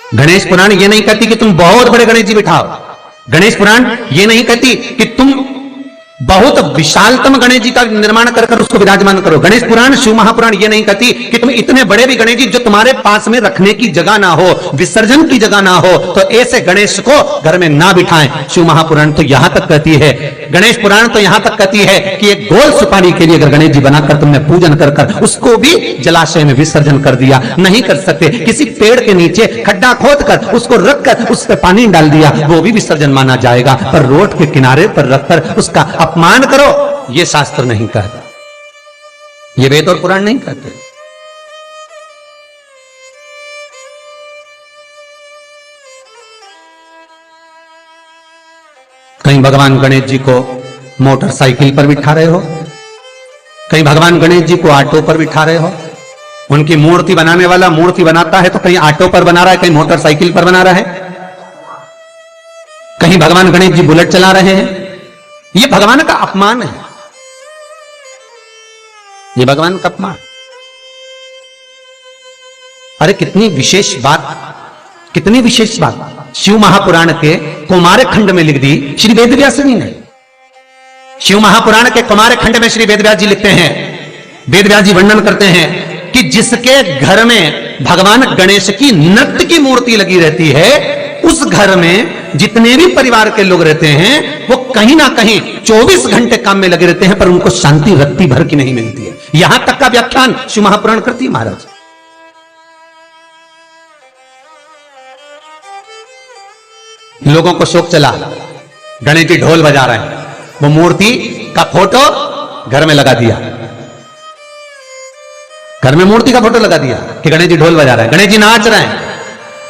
गणेश पुराण ये नहीं कहती कि तुम बहुत बड़े गणेश जी बिठाओ। गणेश पुराण ये नहीं कहती कि तुम बहुत विशालतम गणेश जी का निर्माण कर कर उसको विराजमान करो। गणेश पुराण, शिव महापुराण ये नहीं कहती कि तुम इतने बड़े भी गणेश जी जो तुम्हारे पास में रखने की जगह ना हो, विसर्जन की जगह ना हो, तो ऐसे गणेश को घर में ना बिठाएं। शिव महापुराण तो यहां तक कहती है, गणेश पुराण तो यहां तक कहती है कि एक गोल सुपारी के लिए अगर गणेश जी बनाकर तुमने पूजन कर कर उसको भी जलाशय में विसर्जन कर दिया, नहीं कर सकते। किसी पेड़ के नीचे खड्डा खोद कर उसको रखकर उस पर पानी डाल दिया, वो भी विसर्जन माना जाएगा। पर रोड के किनारे पर रखकर उसका अपमान करो, यह शास्त्र नहीं कहता, यह वेद और पुराण नहीं कहते। कहीं भगवान गणेश जी को मोटरसाइकिल पर बिठा रहे हो, कहीं भगवान गणेश जी को ऑटो पर बिठा रहे हो। उनकी मूर्ति बनाने वाला मूर्ति बनाता है तो कहीं ऑटो पर बना रहा है, कहीं मोटरसाइकिल पर बना रहा है, कहीं भगवान गणेश जी बुलेट चला रहे हैं। यह भगवान का अपमान है, यह भगवान का अपमान। अरे कितनी विशेष बात, कितनी विशेष बात शिव महापुराण के कुमार खंड में लिख दी श्री वेदव्यास जी ने। शिव महापुराण के कुमार खंड में श्री वेदव्यास जी लिखते हैं, वेदव्यास जी वर्णन करते हैं कि जिसके घर में भगवान गणेश की नृत्य की मूर्ति लगी रहती है, उस घर में जितने भी परिवार के लोग रहते हैं वो कहीं ना कहीं 24 घंटे काम में लगे रहते हैं, पर उनको शांति रत्ती भर की नहीं मिलती है। यहां तक का व्याख्यान शिव महापुराण करती है महाराज। लोगों को शौक चला, गणेश जी ढोल बजा रहे हैं, वो मूर्ति का फोटो घर में लगा दिया, घर में मूर्ति का फोटो लगा दिया कि गणेश जी ढोल बजा रहे हैं, गणेश जी नाच रहे हैं,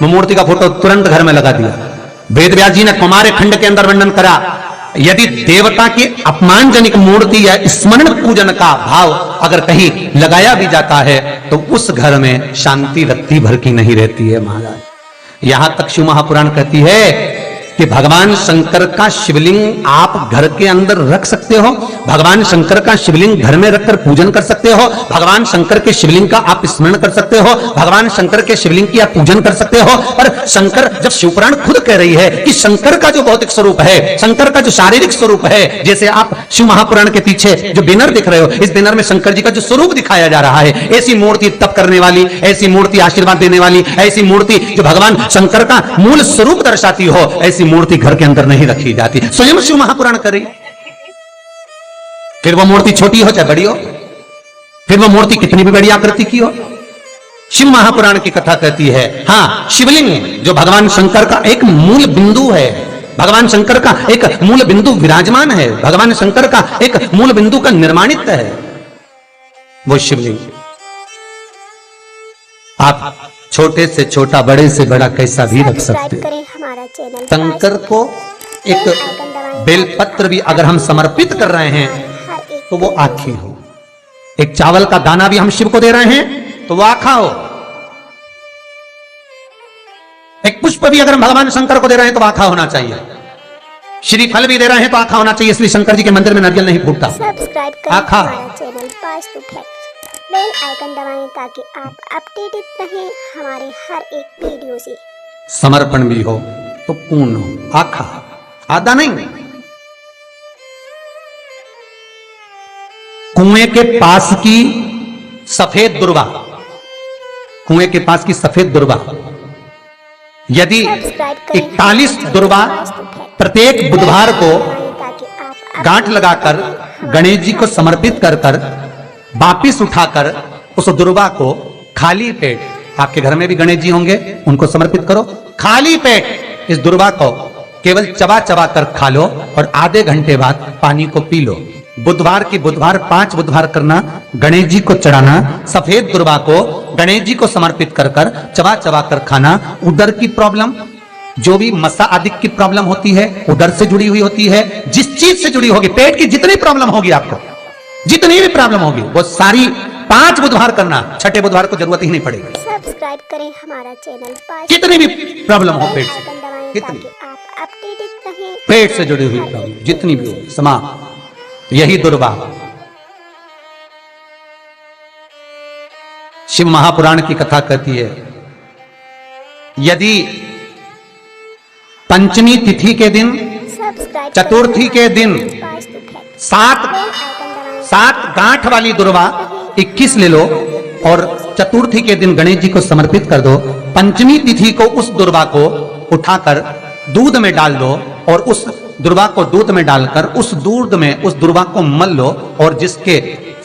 वो मूर्ति का फोटो तुरंत घर में लगा दिया। वेदव्यास जी ने कुमार खंड के अंदर वर्णन करा, यदि देवता की अपमानजनक मूर्ति या स्मरण पूजन का भाव अगर कहीं लगाया भी जाता है तो उस घर में शांति रत्ती भर की नहीं रहती है महाराज। यहां तक शिव महापुराण कहती है कि भगवान शंकर का शिवलिंग आप घर के अंदर रख सकते हो, भगवान शंकर का शिवलिंग घर में रखकर पूजन कर सकते हो, भगवान शंकर के शिवलिंग का आप स्मरण कर सकते हो, भगवान शंकर के शिवलिंग की आप पूजन कर सकते हो। पर शंकर, जब शिवपुराण खुद कह रही है कि शंकर का जो भौतिक स्वरूप है, शंकर का जो शारीरिक स्वरूप है, जैसे आप शिव महापुराण के पीछे जो बैनर दिख रहे हो, इस बैनर में शंकर जी का जो स्वरूप दिखाया जा रहा है, ऐसी मूर्ति तप करने वाली, ऐसी मूर्ति आशीर्वाद देने वाली, ऐसी मूर्ति जो भगवान शंकर का मूल स्वरूप दर्शाती हो, ऐसी मूर्ति घर के अंदर नहीं रखी जाती। स्वयं शिव महापुराण करे, फिर वो मूर्ति छोटी हो चाहे बड़ी हो, फिर वो मूर्ति कितनी भी बड़ी आकृति की हो, शिव महापुराण की कथा कहती है। हां, शिवलिंग जो भगवान शंकर का एक मूल बिंदु है, भगवान शंकर का एक मूल बिंदु विराजमान है, भगवान शंकर का एक मूल बिंदु का निर्माणित है, वो शिवलिंग। आप छोटे से छोटा, बड़े से बड़ा कैसा भी रख सकते हैं। शंकर को एक बेलपत्र भी अगर हम समर्पित कर रहे हैं तो वो आखी हो, एक चावल का दाना भी हम शिव को दे रहे हैं तो वो आखा हो, एक पुष्प भी अगर हम भगवान शंकर को दे रहे हैं तो आखा होना चाहिए, श्रीफल भी दे रहे हैं तो आखा होना चाहिए। इसलिए शंकर जी के मंदिर में नारियल नहीं फूटता, आखा। बेल आइकन दबाएं ताकि आप अपडेटेड रहें हमारे हर एक वीडियो से। समर्पण भी हो तो पूर्ण हो, आखा, आधा नहीं। कुएं के पास की सफेद दुर्वा, कुएं के पास की सफेद दुर्वा, यदि 41 दुर्वा प्रत्येक बुधवार को गांठ लगाकर गणेश जी को समर्पित कर कर वापिस उठाकर उस दुर्वा को खाली पेट, आपके घर में भी गणेश जी होंगे, उनको समर्पित करो, खाली पेट इस दुर्वा को केवल चबा चबा कर खा लो और आधे घंटे बाद पानी को पी लो। बुधवार की बुधवार 5 बुधवार करना, गणेश जी को चढ़ाना, सफेद दुर्वा को गणेश जी को समर्पित कर कर चबा चबा कर खाना। उदर की प्रॉब्लम, जो भी मसा आदि की प्रॉब्लम होती है उदर से जुड़ी हुई होती है, जिस चीज से जुड़ी होगी, पेट की जितनी प्रॉब्लम होगी, आपको जितनी भी प्रॉब्लम होगी वो सारी 5 बुधवार करना, छठे बुधवार को जरूरत ही नहीं पड़ेगी। सब्सक्राइब करें हमारा चैनल, कितनी भी प्रॉब्लम हो पेट से, कितनी आप अपडेटेड रहें, पेट से जुड़ी हुई प्रॉब्लम जितनी भी हो, समाप्त। यही दुर्वा शिव महापुराण की कथा कहती है। यदि पंचमी तिथि के दिन, सब्सक्राइब चतुर्थी के दिन वास्तु फैक्ट 7 गांठ वाली दुर्वा 21 ले लो और चतुर्थी के दिन गणेश जी को समर्पित कर दो। पंचमी तिथि को उस दुर्वा को उठाकर दूध में डाल दो और उस दुर्वा को दूध में डालकर उस दूध में उस दुर्वा को मल लो और जिसके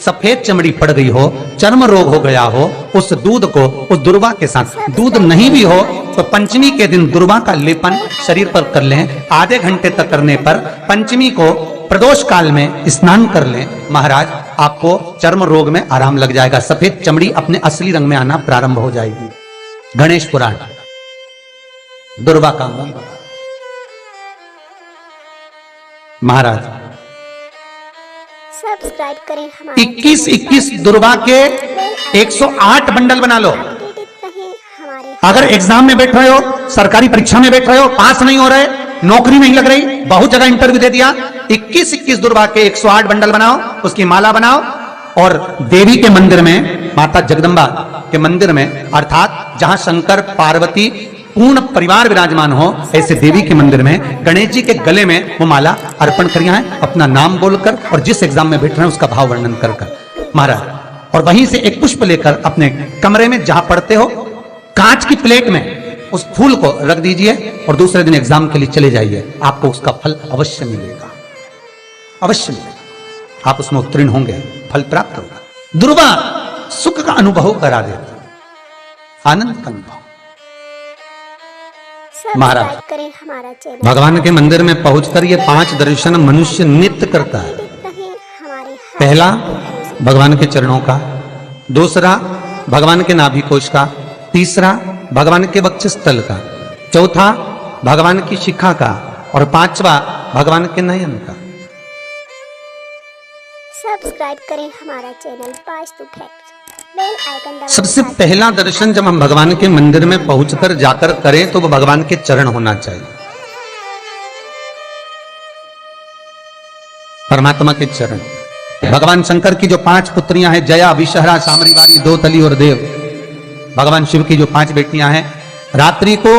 सफेद चमड़ी पड़ गई हो, चर्म रोग हो गया हो, उस दूध को उस दुर्वा के साथ, दूध नहीं भी हो तो पंचमी के दिन दुर्वा का लेपन शरीर पर कर लें। आधे घंटे तक करने पर पंचमी को प्रदोष काल में स्नान कर लें। महाराज आपको चर्म रोग में आराम लग जाएगा, सफेद चमड़ी अपने असली रंग में आना प्रारंभ हो जाएगी। गणेश पुराण दुर्वा का मंत्र। महाराज सब्सक्राइब करें हमारे 21 दुर्वा के 108 बंडल बना लो। अपडेटेड रहें हमारे अगर एग्जाम में बैठ रहे हो, सरकारी परीक्षा में बैठ रहे हो, पास नहीं हो रहे, नौकरी नहीं लग रही, बहुत जगह इंटरव्यू दे दिया, 21 दुर्वा के 108 बंडल बनाओ, उसकी माला बनाओ और देवी के मंदिर में, माता जगदम्बा के मंदिर में, अर्थात जहां शंकर पार्वती पूर्ण परिवार विराजमान हो, ऐसे देवी के मंदिर में गणेश जी के गले में वो माला अर्पण करिए हैं, अपना नाम बोलकर और जिस एग्जाम में बैठ रहे हैं उसका भाव वर्णन कर कर महाराज। और वहीं से एक पुष्प लेकर अपने कमरे में जहां पढ़ते हो, कांच की प्लेट में उस फूल को रख दीजिए और दूसरे दिन एग्जाम के लिए चले जाइए। आपको उसका फल अवश्य मिलेगा, अवश्य मिलेगा, आप उसमें उत्तीर्ण होंगे, फल प्राप्त होगा। दुर्वा सुख का अनुभव करा देती, आनंद का अनुभव। महाराज सब्सक्राइब करें हमारा चैनल भगवान के मंदिर में पहुंचकर ये 5 दर्शन मनुष्य नित्य करता है। अपडेटेड रहें हमारे हर पहला भगवान के चरणों का, दूसरा भगवान के नाभि कोश का, तीसरा भगवान के वक्षस्थल का, चौथा भगवान की शिखा का और पांचवा भगवान के नयन का। सब्सक्राइब करें हमारा channel Vastu fact, bell icon दबाएं। सबसे पहला दर्शन जब हम भगवान के मंदिर में पहुंचकर जाकर करें तो वो भगवान के चरण होना चाहिए, परमात्मा के चरण। भगवान शंकर की जो 5 पुत्रियां हैं, जया, विषहरा, सामरीवारी, दोतली और देव, भगवान शिव की जो 5 बेटियां हैं, रात्रि को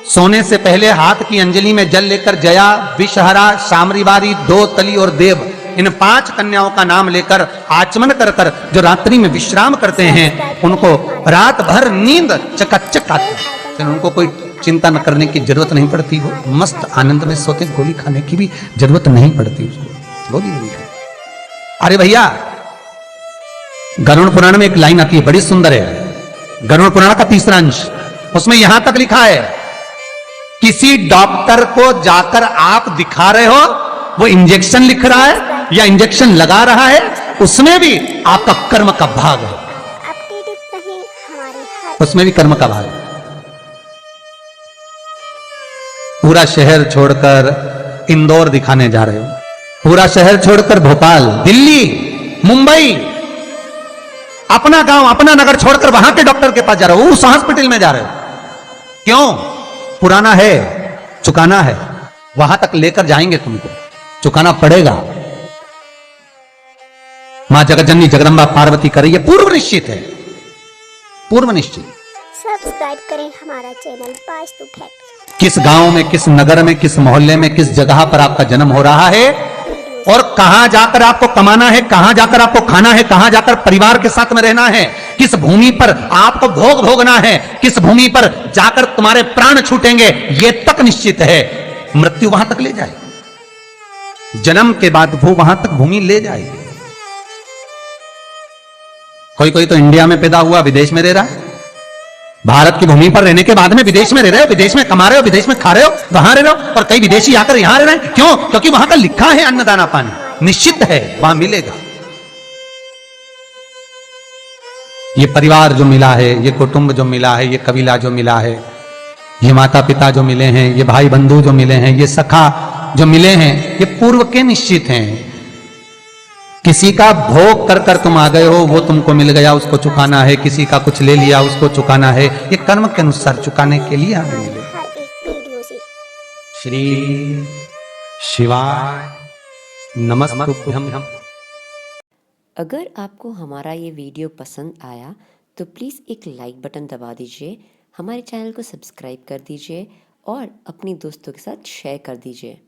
सोने से पहले हाथ की अंजलि में जल लेकर जया, विषहरा, सामरीवारी, दोतली और देव, इन 5 कन्याओं का नाम लेकर आचमन कर कर जो रात्रि में विश्राम करते हैं, उनको रात भर नींद चकाचक आती है, उनको कोई चिंता न करने की जरूरत नहीं पड़ती, वो मस्त आनंद में सोते, गोली खाने की भी जरूरत नहीं पड़ती उसको, गोली नहीं खाती। अरे भैया, गरुड़ पुराण में एक लाइन आती है, बड़ी सुंदर है, गरुड़ पुराण का 3रा अंश, उसमें यहां तक लिखा है, किसी डॉक्टर को जाकर आप दिखा रहे हो, वो इंजेक्शन लिख रहा है या इंजेक्शन लगा रहा है, उसमें भी आपका कर्म का भाग है, अपडेटेड रहें हमारे हर उसमें भी कर्म का भाग है। पूरा शहर छोड़कर इंदौर दिखाने जा रहे हो, पूरा शहर छोड़कर भोपाल, दिल्ली, मुंबई, अपना गांव, अपना नगर छोड़कर वहां के डॉक्टर के पास जा रहे हो, उस हॉस्पिटल में जा रहे हो, क्यों? पुराना है, चुकाना है, वहां तक लेकर जाएंगे, तुमको चुकाना पड़ेगा। मां जगतजननी जगदम्बा पार्वती कर रही है, पूर्व निश्चित है, पूर्व निश्चित। सब्सक्राइब करें हमारा चैनल वास्तु फैक्ट, किस गांव में, किस नगर में, किस मोहल्ले में, किस जगह पर आपका जन्म हो रहा है और कहां जाकर आपको कमाना है, कहां जाकर आपको खाना है, कहां जाकर परिवार के साथ में रहना है, किस भूमि पर आपको भोग भोगना है, किस भूमि पर जाकर तुम्हारे प्राण छूटेंगे, ये तक निश्चित है। मृत्यु वहां तक ले जाएगी, जन्म के बाद वो वहां तक भूमि ले जाएगी। कोई कोई तो इंडिया में पैदा हुआ, विदेश में रह रहा है, भारत की भूमि पर रहने के बाद में विदेश में रह रहे हो, विदेश में कमा रहे हो, विदेश में खा रहे हो, वहां रह रहे हो, और कई विदेशी आकर यहां रह रहे हैं, क्यों? क्योंकि वहां का लिखा है अन्नदाना पानी, निश्चित है वहां मिलेगा। ये परिवार जो मिला है, ये कुटुंब जो मिला है, ये कबीला जो मिला है, ये माता पिता जो मिले हैं, ये भाई बंधु जो मिले हैं, ये सखा जो मिले हैं, ये पूर्व के निश्चित हैं। किसी का भोग कर कर तुम आ गए हो, वो तुमको मिल गया, उसको चुकाना है, किसी का कुछ ले लिया, उसको चुकाना है, ये कर्म के अनुसार चुकाने के लिए हमें मिले। हर एक वीडियो से श्री शिवाय नमस्तुभ्यम। अगर आपको हमारा ये वीडियो पसंद आया तो प्लीज़ एक लाइक बटन दबा दीजिए, हमारे चैनल को सब्सक्राइब कर दीजिए और अपनी दोस्तों के साथ शेयर कर दीजिए।